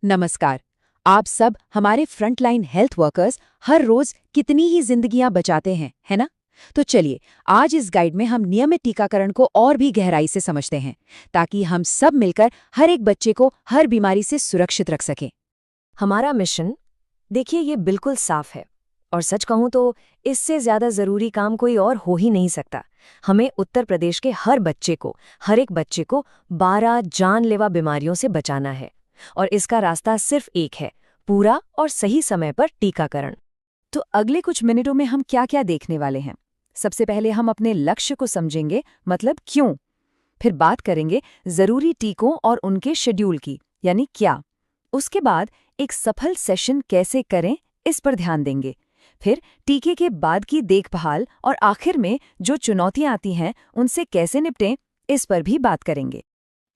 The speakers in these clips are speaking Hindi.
नमस्कार। आप सब हमारे फ्रंटलाइन हेल्थ वर्कर्स हर रोज कितनी ही जिंदगियां बचाते हैं, है ना? तो चलिए, आज इस गाइड में हम नियमित टीकाकरण को और भी गहराई से समझते हैं, ताकि हम सब मिलकर हर एक बच्चे को हर बीमारी से सुरक्षित रख सकें। हमारा मिशन, देखिए, ये बिल्कुल साफ है। और सच कहूं तो इससे ज्यादा जरूरी काम कोई और हो ही नहीं सकता। हमें उत्तर प्रदेश के हर एक बच्चे को 12 जानलेवा बीमारियों से बचाना है। और इसका रास्ता सिर्फ एक है, पूरा और सही समय पर टीकाकरण। तो अगले कुछ मिनटों में हम क्या क्या देखने वाले हैं? सबसे पहले हम अपने लक्ष्य को समझेंगे, मतलब क्यों। फिर बात करेंगे जरूरी टीकों और उनके शेड्यूल की, यानी क्या। उसके बाद एक सफल सेशन कैसे करें, इस पर ध्यान देंगे। फिर टीके के बाद की देखभाल और आखिर में जो चुनौतियां आती हैं उनसे कैसे निपटें, इस पर भी बात करेंगे।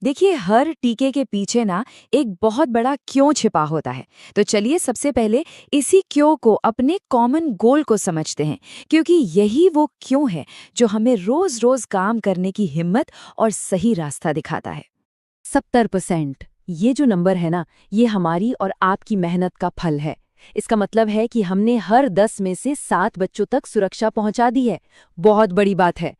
देखिए, हर टीके के पीछे ना एक बहुत बड़ा क्यों छिपा होता है। तो चलिए सबसे पहले इसी क्यों को, अपने कॉमन गोल को समझते हैं, क्योंकि यही वो क्यों है जो हमें रोज रोज काम करने की हिम्मत और सही रास्ता दिखाता है। 70%, ये जो नंबर है ना, ये हमारी और आपकी मेहनत का फल है। इसका मतलब है कि हमने हर 10 में से 7 बच्चों तक सुरक्षा पहुंचा दी है। बहुत बड़ी बात है।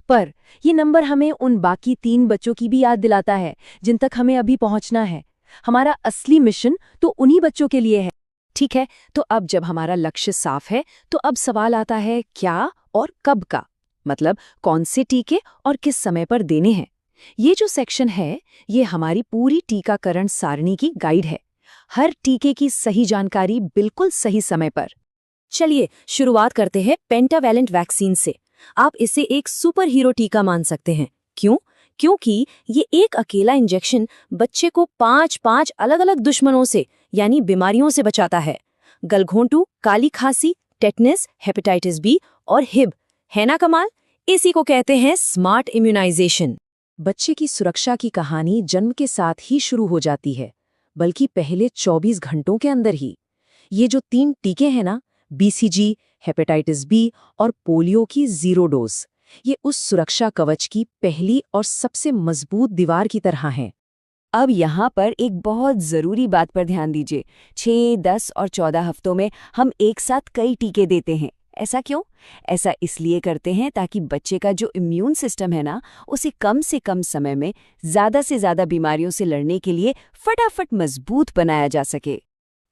पर ये नंबर हमें उन बाकी 3 बच्चों की भी याद दिलाता है जिन तक हमें अभी पहुंचना है। हमारा असली मिशन तो उन्हीं बच्चों के लिए है। ठीक है, तो अब जब हमारा लक्ष्य साफ है, तो अब सवाल आता है क्या और कब का। मतलब कौन से टीके और किस समय पर देने हैं। ये जो सेक्शन है, ये हमारी पूरी टीकाकरण सारणी की गाइड है। हर टीके की सही जानकारी बिल्कुल सही समय पर। चलिए शुरुआत करते हैं पेंटावैलेंट वैक्सीन से। आप इसे एक सुपर हीरो टीका मान सकते हैं। क्यों? क्योंकि ये एक अकेला इंजेक्शन बच्चे को 5 अलग अलग दुश्मनों से, यानी बीमारियों से बचाता है। गलघोंटू, काली खांसी, टेटनस, हेपेटाइटिस बी और हिब। है ना कमाल? इसी को कहते हैं स्मार्ट इम्यूनाइजेशन। बच्चे की सुरक्षा की कहानी जन्म के साथ ही शुरू हो जाती है, बल्कि पहले 24 घंटों के अंदर ही। ये जो 3 टीके हैं ना, बीसीजी, हेपेटाइटिस बी और पोलियो की 0 डोज, ये उस सुरक्षा कवच की पहली और सबसे मजबूत दीवार की तरह हैं। अब यहाँ पर एक बहुत ज़रूरी बात पर ध्यान दीजिए। 6, 10 और 14 हफ्तों में हम एक साथ कई टीके देते हैं। ऐसा क्यों? ऐसा इसलिए करते हैं ताकि बच्चे का जो इम्यून सिस्टम है ना, उसे कम से कम समय में ज़्यादा से ज़्यादा बीमारियों से लड़ने के लिए फटाफट मजबूत बनाया जा सके।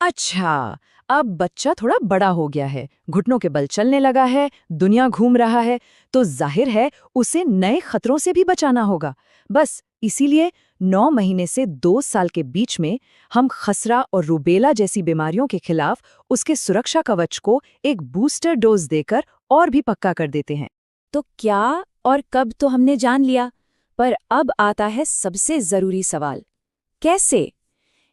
अच्छा, अब बच्चा थोड़ा बड़ा हो गया है, घुटनों के बल चलने लगा है, दुनिया घूम रहा है, तो जाहिर है उसे नए खतरों से भी बचाना होगा। बस इसीलिए 9 महीने से 2 साल के बीच में हम खसरा और रूबेला जैसी बीमारियों के खिलाफ उसके सुरक्षा कवच को एक बूस्टर डोज देकर और भी पक्का कर देते हैं। तो क्या और कब तो हमने जान लिया, पर अब आता है सबसे ज़रूरी सवाल, कैसे?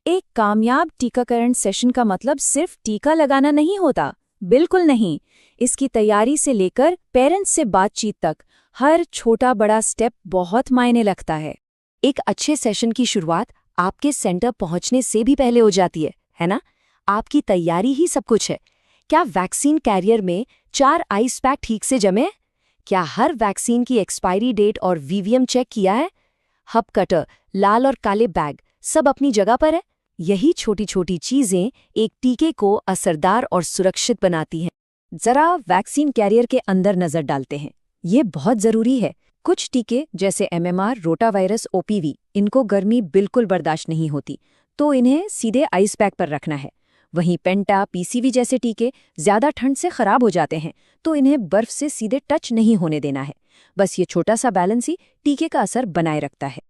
एक कामयाब टीकाकरण सेशन का मतलब सिर्फ टीका लगाना नहीं होता। बिल्कुल नहीं। इसकी तैयारी से लेकर पेरेंट्स से बातचीत तक हर छोटा बड़ा स्टेप बहुत मायने लगता है। एक अच्छे सेशन की शुरुआत आपके सेंटर पहुंचने से भी पहले हो जाती है ना? आपकी तैयारी ही सब कुछ है। क्या वैक्सीन कैरियर में 4 आइस पैक ठीक से जमे? क्या हर वैक्सीन की एक्सपायरी डेट और वीवीएम चेक किया है? हब कटर, लाल और काले बैग, सब अपनी जगह पर है। यही छोटी छोटी चीजें एक टीके को असरदार और सुरक्षित बनाती हैं। जरा वैक्सीन कैरियर के अंदर नजर डालते हैं। ये बहुत जरूरी है। कुछ टीके जैसे एमएमआर, रोटावायरस, ओपीवी, इनको गर्मी बिल्कुल बर्दाश्त नहीं होती, तो इन्हें सीधे आइस पैक पर रखना है। वहीं पेंटा, पीसीवी जैसे टीके ज्यादा ठंड से खराब हो जाते हैं, तो इन्हें बर्फ से सीधे टच नहीं होने देना है। बस ये छोटा सा बैलेंस ही टीके का असर बनाए रखता है।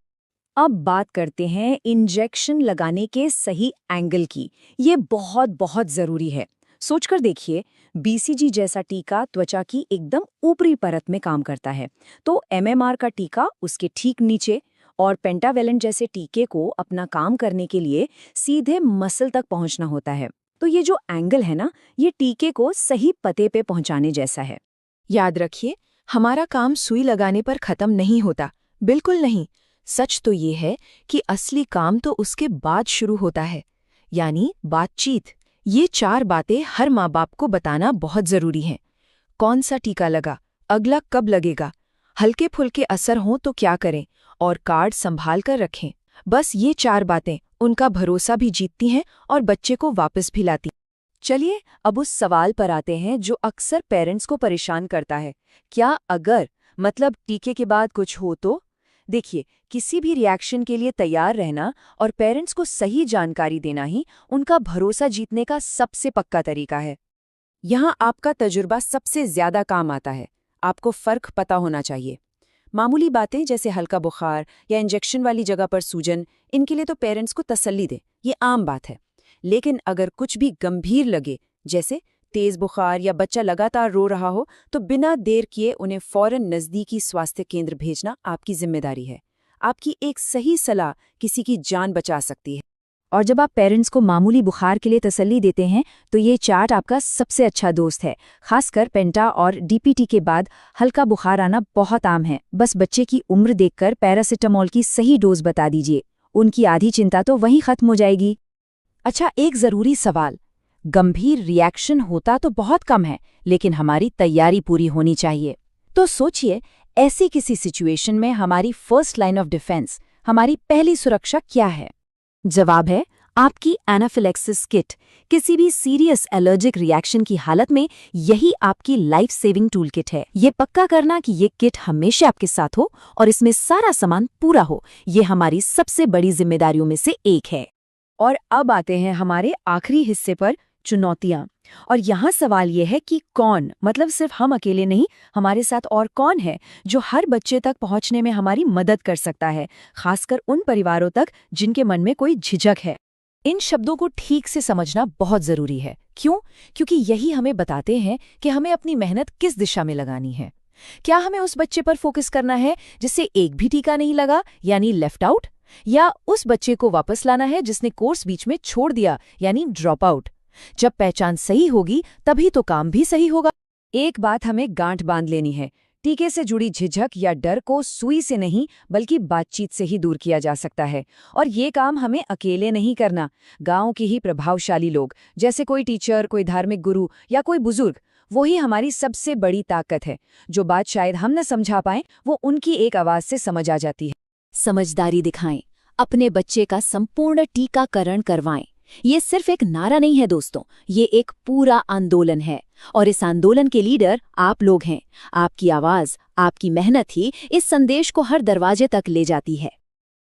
अब बात करते हैं इंजेक्शन लगाने के सही एंगल की। ये बहुत बहुत जरूरी है। सोचकर देखिए, बीसीजी जैसा टीका त्वचा की एकदम ऊपरी परत में काम करता है, तो एमएमआर का टीका उसके ठीक नीचे, और पेंटावेलेंट जैसे टीके को अपना काम करने के लिए सीधे मसल तक पहुंचना होता है। तो ये जो एंगल है ना, ये टीके को सही पते पे पहुंचाने जैसा है। याद रखिए, हमारा काम सुई लगाने पर खत्म नहीं होता, बिल्कुल नहीं। सच तो ये है कि असली काम तो उसके बाद शुरू होता है, यानी बातचीत। ये 4 बातें हर माँ बाप को बताना बहुत जरूरी है। कौन सा टीका लगा, अगला कब लगेगा, हल्के फुल्के असर हों तो क्या करें, और कार्ड संभाल कर रखें। बस ये 4 बातें उनका भरोसा भी जीतती हैं और बच्चे को वापस भी लाती। चलिए अब उस सवाल पर आते हैं जो अक्सर पेरेंट्स को परेशान करता है। क्या अगर मतलब टीके के बाद कुछ हो तो? देखिए, किसी भी रिएक्शन के लिए तैयार रहना और पेरेंट्स को सही जानकारी देना ही उनका भरोसा जीतने का सबसे पक्का तरीका है। यहाँ आपका तजुर्बा सबसे ज्यादा काम आता है। आपको फर्क पता होना चाहिए। मामूली बातें जैसे हल्का बुखार या इंजेक्शन वाली जगह पर सूजन, इनके लिए तो पेरेंट्स को तसल्ली दें, ये आम बात है। लेकिन अगर कुछ भी गंभीर लगे, जैसे तेज बुखार या बच्चा लगातार रो रहा हो, तो बिना देर किए उन्हें फौरन नज़दीकी स्वास्थ्य केंद्र भेजना आपकी जिम्मेदारी है। आपकी एक सही सलाह किसी की जान बचा सकती है। और जब आप पेरेंट्स को मामूली बुखार के लिए तसल्ली देते हैं तो ये चार्ट आपका सबसे अच्छा दोस्त है। खासकर पेंटा और डीपीटी के बाद हल्का बुखार आना बहुत आम है। बस बच्चे की उम्र देखकर पैरासिटामोल की सही डोज बता दीजिए, उनकी आधी चिंता तो वहीं खत्म हो जाएगी। अच्छा, एक ज़रूरी सवाल, गंभीर रिएक्शन होता तो बहुत कम है, लेकिन हमारी तैयारी पूरी होनी चाहिए। तो सोचिए, ऐसी किसी सिचुएशन में हमारी फर्स्ट लाइन ऑफ डिफेंस, हमारी पहली सुरक्षा क्या है? जवाब है आपकी एनाफिलेक्सिस किट। किसी भी सीरियस एलर्जिक रिएक्शन की हालत में यही आपकी लाइफ सेविंग टूल किट है। ये पक्का करना कि ये किट हमेशा आपके साथ हो और इसमें सारा सामान पूरा हो, ये हमारी सबसे बड़ी जिम्मेदारियों में से एक है। और अब आते हैं हमारे आखिरी हिस्से पर, चुनौतियां। और यहाँ सवाल ये है कि कौन, मतलब सिर्फ हम अकेले नहीं, हमारे साथ और कौन है जो हर बच्चे तक पहुँचने में हमारी मदद कर सकता है, खासकर उन परिवारों तक जिनके मन में कोई झिझक है। इन शब्दों को ठीक से समझना बहुत जरूरी है। क्यों? क्योंकि यही हमें बताते हैं कि हमें अपनी मेहनत किस दिशा में लगानी है। क्या हमें उस बच्चे पर फोकस करना है जिसे एक भी टीका नहीं लगा, यानी लेफ्ट आउट, या उस बच्चे को वापस लाना है जिसने कोर्स बीच में छोड़ दिया, यानी ड्रॉप आउट? जब पहचान सही होगी तभी तो काम भी सही होगा। एक बात हमें गांठ बांध लेनी है, टीके से जुड़ी झिझक या डर को सुई से नहीं बल्कि बातचीत से ही दूर किया जा सकता है। और ये काम हमें अकेले नहीं करना। गांव के ही प्रभावशाली लोग, जैसे कोई टीचर, कोई धार्मिक गुरु या कोई बुजुर्ग, वही हमारी सबसे बड़ी ताकत है। जो बात शायद हम न समझा पाएं, वो उनकी एक आवाज से समझ आ जाती है। समझदारी दिखाएं, अपने बच्चे का संपूर्ण टीकाकरण करवाएं। ये सिर्फ एक नारा नहीं है दोस्तों, ये एक पूरा आंदोलन है। और इस आंदोलन के लीडर आप लोग हैं। आपकी आवाज, आपकी मेहनत ही इस संदेश को हर दरवाजे तक ले जाती है।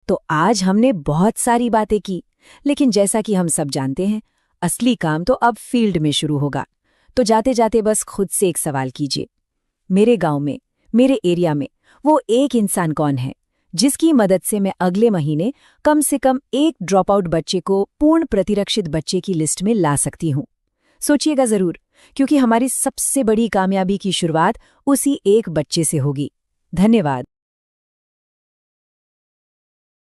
तो आज हमने बहुत सारी बातें की, लेकिन जैसा कि हम सब जानते हैं, असली काम तो अब फील्ड में शुरू होगा। तो जाते जाते बस खुद से एक सवाल कीजिए, मेरे गांव में, मेरे एरिया में वो एक इंसान कौन है जिसकी मदद से मैं अगले महीने कम से कम एक ड्रॉप आउट बच्चे को पूर्ण प्रतिरक्षित बच्चे की लिस्ट में ला सकती हूँ? सोचिएगा जरूर, क्योंकि हमारी सबसे बड़ी कामयाबी की शुरुआत उसी एक बच्चे से होगी। धन्यवाद।